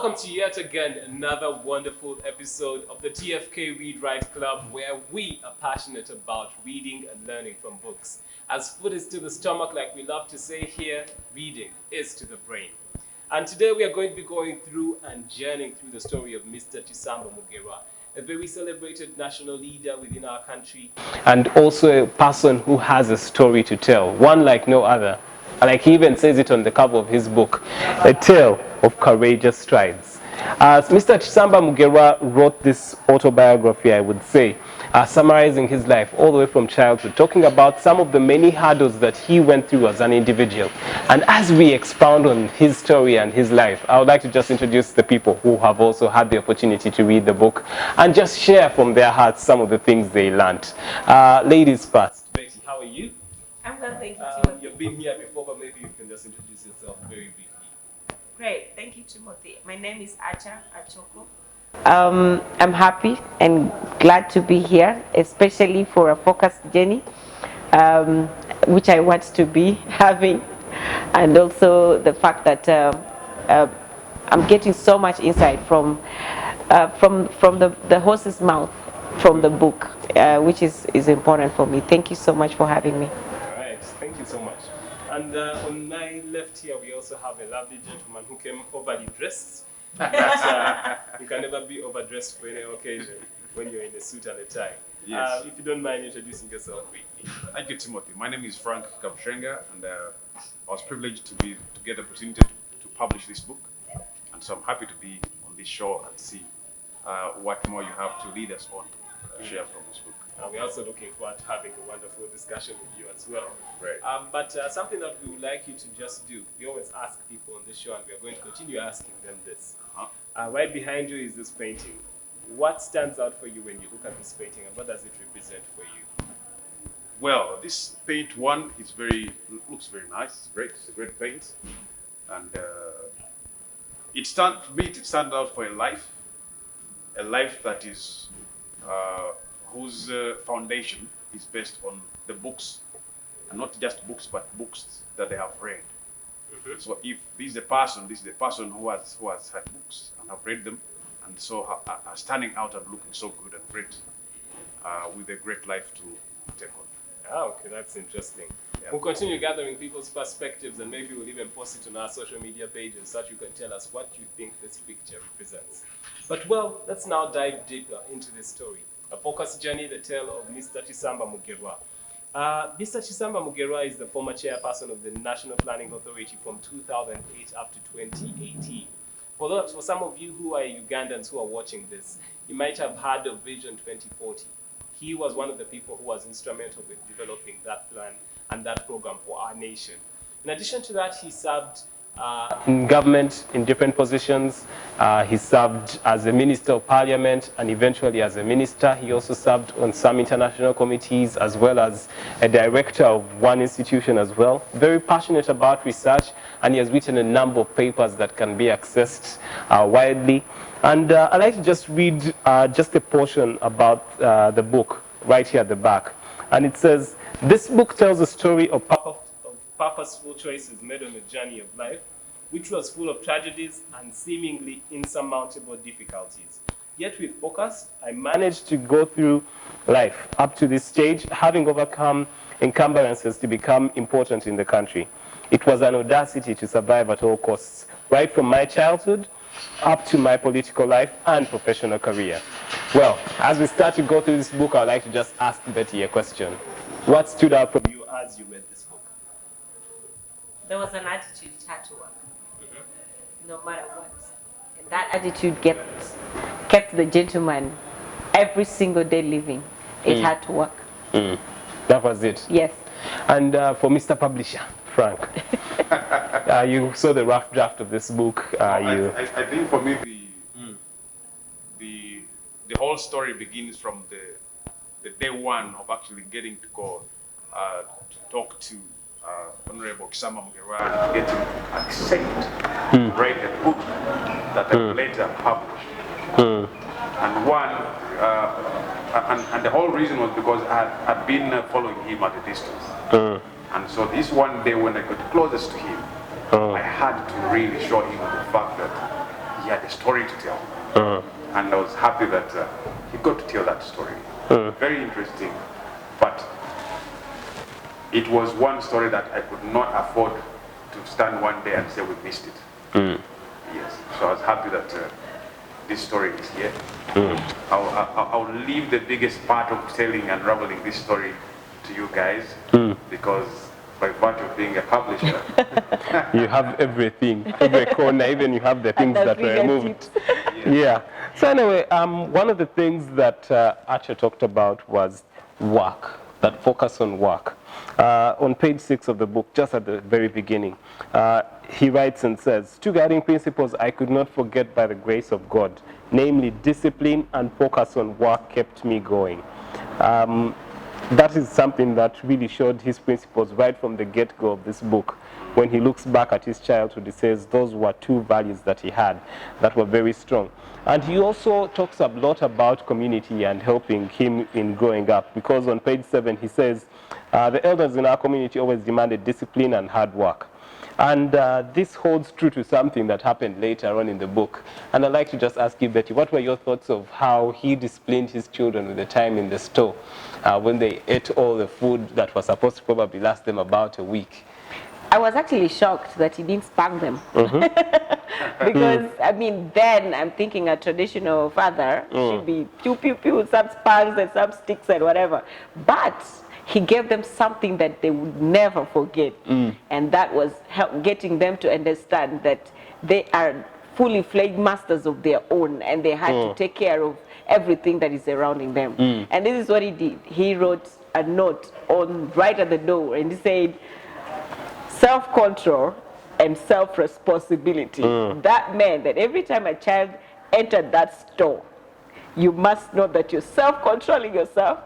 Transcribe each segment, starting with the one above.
Welcome to yet again another wonderful episode of the TFK Read Write Club, where we are passionate about reading and learning from books. As food is to the stomach, like we love to say here, reading is to the brain. And today we are going to be going through and journeying through the story of Mr. Kisamba Mugerwa, a very celebrated national leader within our country, and also a person who has a story to tell, one like no other. Like he even says it on the cover of his book, A Tale of Courageous Strides. Mr. Kisamba Mugerwa wrote this autobiography, I would say, summarizing his life all the way from childhood, talking about some of the many hurdles that he went through as an individual. And as we expound on his story and his life, I would like to just introduce the people who have also had the opportunity to read the book and just share from their hearts some of the things they learned. Ladies first. Betty, how are you? I'm good, thank you, Timothy. You've been here before, but maybe you can just introduce yourself very briefly. Great, thank you, Timothy. My name is Acha Achoko. I'm happy and glad to be here, especially for a focused journey, which I want to be having, and also the fact that I'm getting so much insight from the horse's mouth, from the book, which is important for me. Thank you so much for having me. All right, thank you so much. And on my left here, we also have a lovely gentleman who came overly dressed. But you can never be overdressed for any occasion when you're in a suit and a tie. Yes. If you don't mind introducing yourself briefly. Thank you, Timothy. My name is Frank Kabushenga, and I was privileged to get the opportunity to publish this book. And so I'm happy to be on this show and see what more you have to lead us on to share from this book. We're also looking forward to having a wonderful discussion with you as well. Right. But something that we would like you to just do, we always ask people on this show, and we're going to continue asking them this. Right behind you is this painting. What stands out for you when you look at this painting, and what does it represent for you? Well, this paint one is looks very nice. It's great. It's a great paint, and it stands out for a life that is whose foundation is based on the books, and not just books, but books that they have read. Mm-hmm. So if this is the person who has had books and have read them, and so are standing out and looking so good and great, with a great life to take on. Okay, that's interesting. Yeah. We'll continue gathering people's perspectives, and maybe we'll even post it on our social media pages so that you can tell us what you think this picture represents. But well, let's now dive deeper into this story. A focused journey, the tale of Mr. Kisamba Mugerwa. Mr. Kisamba Mugerwa is the former chairperson of the National Planning Authority from 2008 up to 2018. For some of you who are Ugandans who are watching this, you might have heard of Vision 2040. He was one of the people who was instrumental with developing that plan and that program for our nation. In addition to that, he served in government in different positions. He served as a minister of parliament and eventually as a minister. He also served on some international committees as well as a director of one institution as well. Very passionate about research, and he has written a number of papers that can be accessed widely. And I'd like to just read just a portion about the book right here at the back. And it says, this book tells a story of purposeful choices made on the journey of life, which was full of tragedies and seemingly insurmountable difficulties. Yet with focus, I managed to go through life up to this stage, having overcome encumbrances to become important in the country. It was an audacity to survive at all costs, right from my childhood up to my political life and professional career. Well, as we start to go through this book, I'd like to just ask Betty a question. What stood out for you as you read this book? There was an attitude, it had to work, no matter what. And that attitude kept the gentleman every single day living. It had to work. That was it? Yes. And for Mr. Publisher, Frank, you saw the rough draft of this book. I think for me, the whole story begins from the day one of actually getting to go to talk to Honorable Kisamba Mugerwa and get him to accept to write a book that I later published. And the whole reason was because I'd been following him at a distance. And so this one day when I got closest to him, I had to really show him the fact that he had a story to tell. And I was happy that he got to tell that story. Very interesting, but it was one story that I could not afford to stand one day and say we missed it. Yes, so I was happy that this story is here. I'll leave the biggest part of telling and unraveling this story to you guys, because by virtue of being a publisher, you have everything, every corner, even you have the things that were removed. Yeah. So anyway, one of the things that Archer talked about was work, that focus on work. On page 6 of the book, just at the very beginning, he writes and says, 2 guiding principles I could not forget by the grace of God, namely discipline and focus on work kept me going. That is something that really showed his principles right from the get-go of this book. When he looks back at his childhood, he says those were 2 values that he had that were very strong. And he also talks a lot about community and helping him in growing up, because on page 7 he says, the elders in our community always demanded discipline and hard work. And this holds true to something that happened later on in the book. And I'd like to just ask you, Betty, what were your thoughts of how he disciplined his children with the time in the store when they ate all the food that was supposed to probably last them about a week? I was actually shocked that he didn't spank them. Because, I mean, then I'm thinking a traditional father should be pew, pew, pew, some spanks and some sticks and whatever. But he gave them something that they would never forget. And that was getting them to understand that they are fully fledged masters of their own, and they had to take care of everything that is surrounding them. And this is what he did. He wrote a note on right at the door, and he said, self-control and self-responsibility. That meant that every time a child entered that store, you must know that you're self-controlling yourself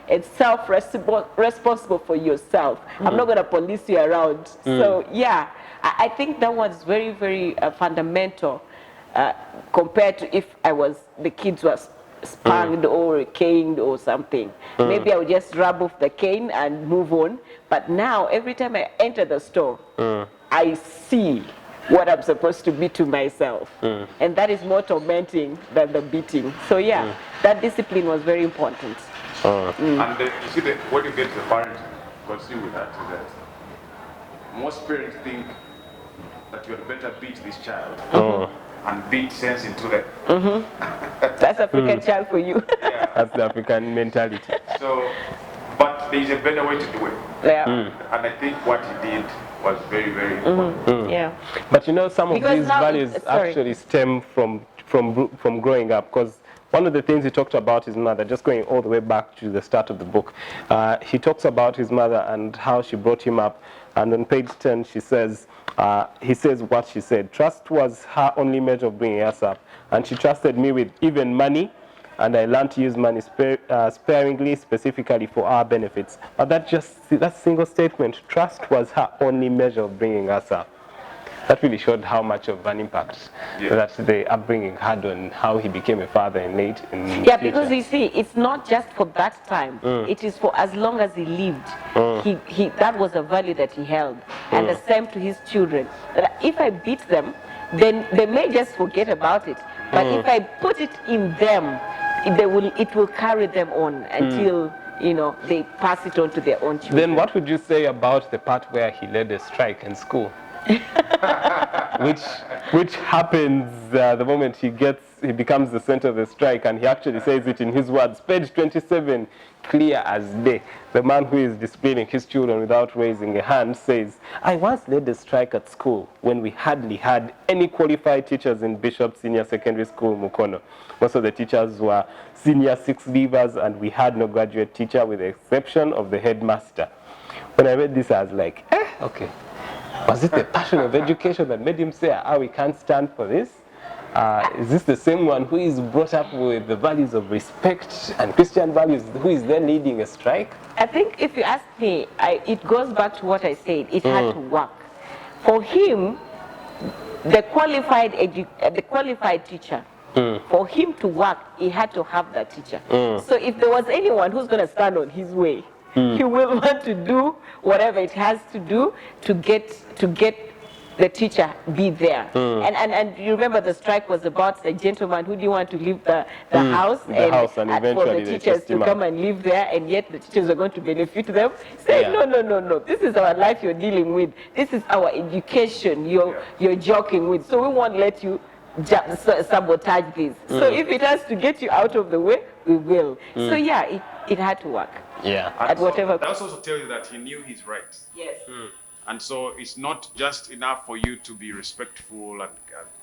and self-responsible for yourself. I'm not going to police you around. So yeah, I think that was very, very fundamental compared to if the kids were spanked or caned or something. Maybe I would just rub off the cane and move on. But now, every time I enter the store, I see what I'm supposed to be to myself. And that is more tormenting than the beating. So yeah, that discipline was very important. And you see, what you get the parent concerned with that is that most parents think that you had better beat this child and beat sense into them. That's African child for you. That's the African mentality. So, but there is a better way to do it. And I think what he did was very, very important. Yeah. But you know, some of Because these now values actually stem from growing up, because one of the things he talked about his mother, just going all the way back to the start of the book, he talks about his mother and how she brought him up. And on page 10, he says what she said. Trust was her only measure of bringing us up. And she trusted me with even money, and I learned to use money sparingly, specifically for our benefits. But that single statement, trust was her only measure of bringing us up. That really showed how much of an impact that the upbringing had on how he became a father in Yeah, because you see, it's not just for that time. It is for as long as he lived. That was a value that he held. And the same to his children. That if I beat them, then they may just forget about it. But if I put it in them, it will carry them on until they pass it on to their own children. Then what would you say about the part where he led a strike in school? which happens the moment he becomes the center of the strike, and he actually says it in his words, page 27, clear as day. The man who is disciplining his children without raising a hand says, I once led a strike at school when we hardly had any qualified teachers in Bishop Senior Secondary School, Mukono. Most of the teachers were senior 6 leavers, and we had no graduate teacher with the exception of the headmaster. When I read this, I was like, okay. Was it the passion of education that made him say, we can't stand for this? Is this the same one who is brought up with the values of respect and Christian values, who is then leading a strike? I think if you ask me, it goes back to what I said. It had to work. For him, the qualified teacher, for him to work, he had to have that teacher. So if there was anyone who's going to stand on his way, he will want to do whatever it has to do to get the teacher be there. And you remember the strike was about a gentleman who didn't want to leave the house, The and, house, and for eventually the they teachers chased to him come out. and live there, and yet the teachers are going to benefit them. Say, Yeah. no, this is our life you're dealing with. This is our education you're joking with. So we won't let you sabotage this. So if it has to get you out of the way, we will. So yeah, it had to work. Yeah. At whatever. That also tells you that he knew his rights. Yes. And so it's not just enough for you to be respectful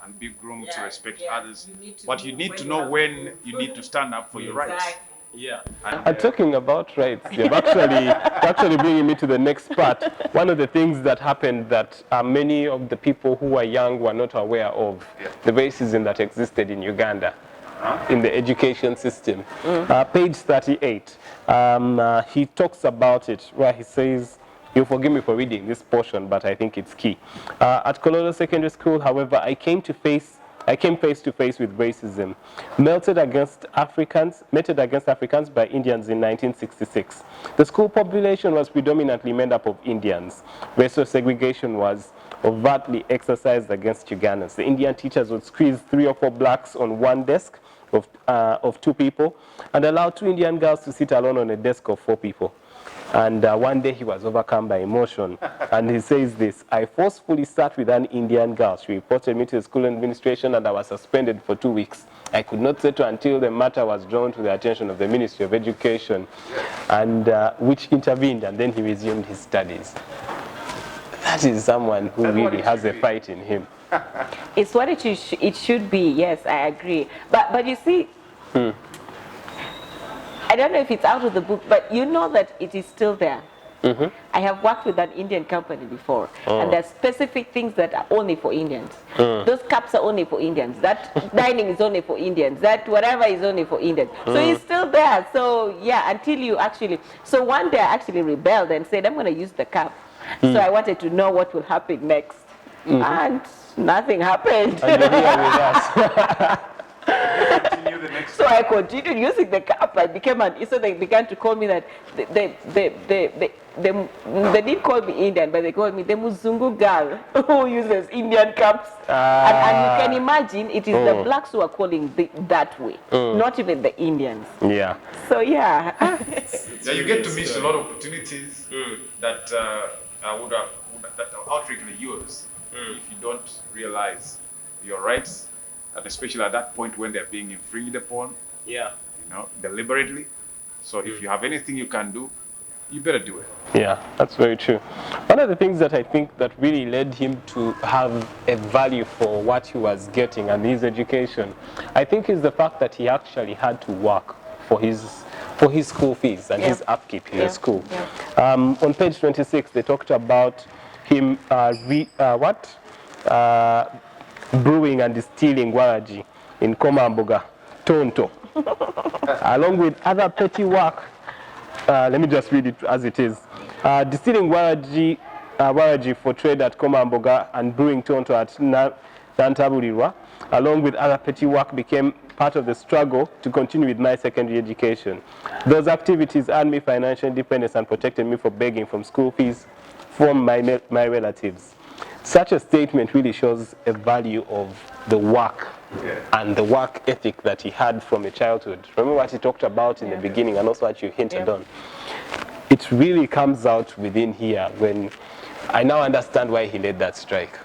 and be groomed to respect others, but you need to know when you need to stand up for your rights. Yeah. And, Talking about rights, you're actually bringing me to the next part. One of the things that happened that many of the people who were young were not aware of, the racism that existed in Uganda, in the education system. Page 38, he talks about it, where he says, you'll forgive me for reading this portion, but I think it's key. At Colorado Secondary School, however, I came face to face with racism, meted against Africans by Indians in 1966. The school population was predominantly made up of Indians. Racial segregation was overtly exercised against Ugandans. The Indian teachers would squeeze 3 or 4 blacks on one desk of 2 people and allow 2 Indian girls to sit alone on a desk of 4 people. And one day he was overcome by emotion, and he says this: I forcefully sat with an Indian girl. She reported me to the school administration, and I was suspended for 2 weeks. I could not settle until the matter was drawn to the attention of the Ministry of Education, and which intervened, and then he resumed his studies. That is someone who really has a fight in him. It's what it should be. Yes, I agree. But you see, I don't know if it's out of the book, but you know that it is still there. I have worked with an Indian company before, and there's specific things that are only for Indians. Those cups are only for Indians. That dining is only for Indians. That whatever is only for Indians. So it's still there. So yeah, until you actually. So one day I actually rebelled and said, I'm going to use the cup. So I wanted to know what will happen next, and nothing happened. And you're here with us. continue the next So I continued using the cup. I became so they began to call me that. They didn't call me Indian, but they called me the Muzungu girl who uses Indian cups. And you can imagine it is the blacks who are calling that way, not even the Indians. Yeah. So yeah. Yeah, you get to miss a lot of opportunities that that are outrightly yours if you don't realize your rights, and especially at that point when they're being infringed upon, deliberately. So if you have anything you can do, you better do it. Yeah, that's very true. One of the things that I think that really led him to have a value for what he was getting and his education, I think, is the fact that he actually had to work for his school fees and his upkeep in the school. On page 26, they talked about him brewing and distilling waraji in Komamboga, Tonto, along with other petty work. Let me just read it as it is. Distilling waraji for trade at Komamboga and brewing Tonto at Nantabulirwa, along with other petty work, became part of the struggle to continue with my secondary education. Those activities earned me financial independence and protected me from begging from school fees from my relatives. Such a statement really shows a value of the work and the work ethic that he had from a childhood. Remember what he talked about in the beginning, and also what you hinted on. It really comes out within here when I now understand why he led that strike.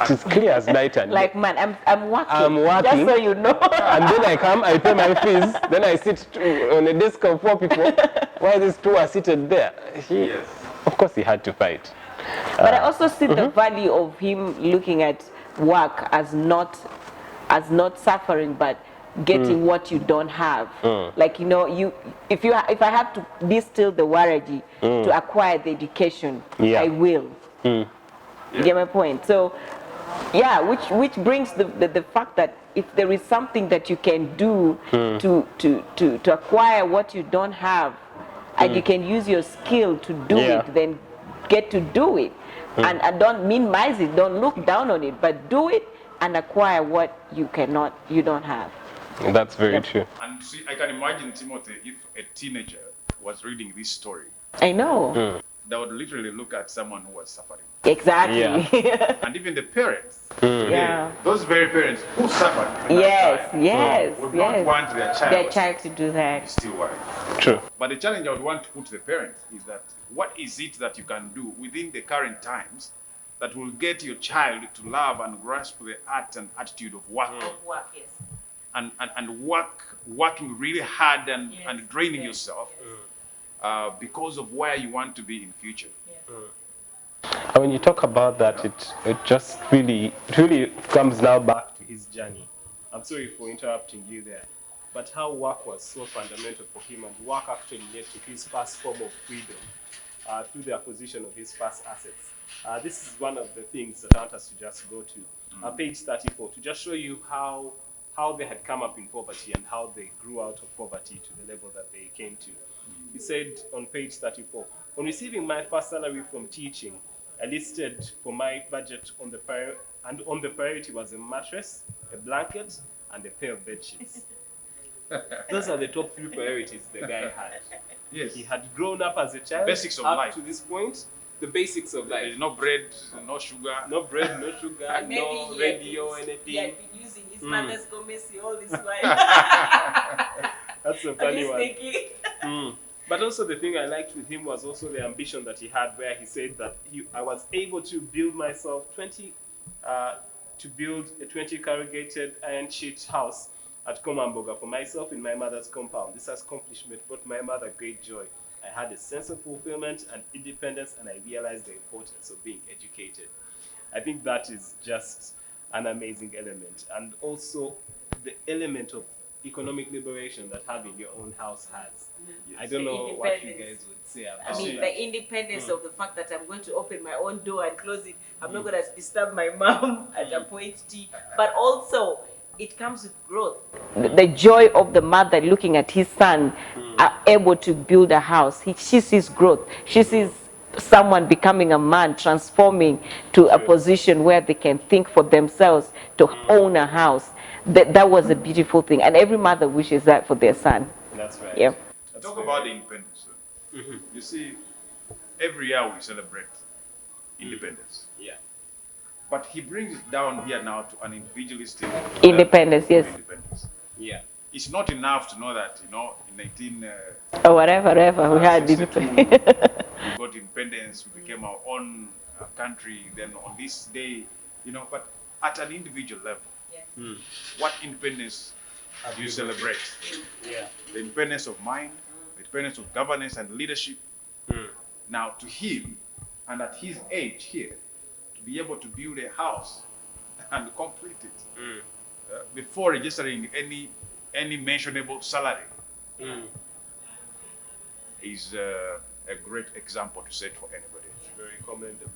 It's clear as night and day. Like, man, I'm working. I'm working. Just so you know. And then I come, I pay my fees, then I sit on a desk of 4 people while these 2 are seated there. Of course he had to fight. But I also see the value of him looking at work as not suffering, but getting what you don't have. Like, you know, if I have to distill the waraji to acquire the education, I will. You get my point? So yeah, which brings the fact that if there is something that you can do to acquire what you don't have, and you can use your skill to do it, then get to do it. And don't minimize it, don't look down on it, but do it and acquire what you don't have. That's very true. And see, I can imagine, Timothy, if a teenager was reading this story, I know. they would literally look at someone who was suffering. Exactly. And even the parents, Yeah. those very parents who suffered in that Yes, time, yes, would yes. not want their Their child child to do to be that. still worried. True. But the challenge I would want to put to the parents is that what is it that you can do within the current times that will get your child to love and grasp the art and attitude of work Work, yes. and working really hard and draining yourself because of where you want to be in future. And when you talk about that, it just really comes now back to his journey. I'm sorry for interrupting you there, but how work was so fundamental for him, and work actually led to his first form of freedom through the acquisition of his first assets. This is one of the things that I want us to just go to page 34 to just show you how they had come up in poverty and how they grew out of poverty to the level that they came to. He said on page 34, on receiving my first salary from teaching, I listed for my budget on the priority was a mattress, a blanket, and a pair of bed sheets. Those are the top three priorities the guy had. Yes. He had grown up as a child. Basics of up life. to this point, the basics of life. There's no bread, no sugar. No bread, no sugar, no radio, anything. He had been using his mother's gomesi all this while. That's a I'm funny just one. thinking. But also the thing I liked with him was also the ambition that he had, where he said that I was able to build myself to build a 20 corrugated iron sheet house at Komamboga for myself in my mother's compound. This accomplishment brought my mother great joy. I had a sense of fulfillment and independence, and I realized the importance of being educated. I think that is just an amazing element. And also the element of economic liberation that having your own house has. Yes. I don't know what you guys would say about I mean, that. the independence of the fact that I'm going to open my own door and close it. I'm not going to disturb my mom at a point T. But also, it comes with growth. The joy of the mother looking at his son able to build a house. She sees growth. She sees someone becoming a man, transforming to a position where they can think for themselves, to own a house. That was a beautiful thing. And every mother wishes that for their son. That's right. Yeah. That's Talk very about the independence. You see, every year we celebrate independence. Yeah. But he brings it down here now to an individualistic Independence, yes. independence. Yeah. It's not enough to know that, in 19... Or whatever, we had 62, independence. we got independence, we became our own country, then on this day, but at an individual level, what independence do you celebrate? Yeah. The independence of mind, the independence of governance and leadership. Now to him, and at his age here, to be able to build a house and complete it before registering any mentionable salary is a great example to set for anybody. Very commendable.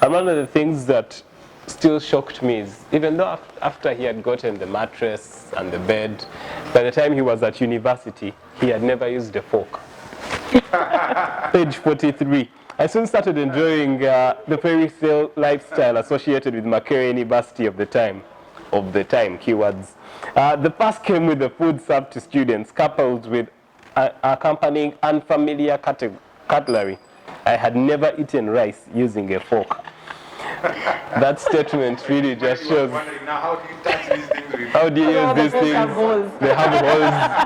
And one of the things that still shocked me is, even though after he had gotten the mattress and the bed, by the time he was at university, he had never used a fork. Page 43. I soon started enjoying the fairy tale lifestyle associated with Makerere University of the time, keywords. The pass came with the food served to students, coupled with accompanying unfamiliar cutlery. I had never eaten rice using a fork. That statement really just shows. Now, how do you touch these things with? How do you use these things? They have holes.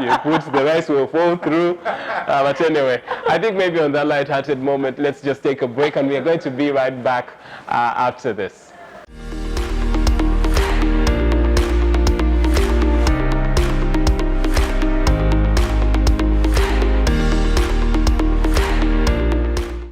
You put the rice will fall through. But anyway, I think maybe on that light-hearted moment, let's just take a break, and we are going to be right back after this.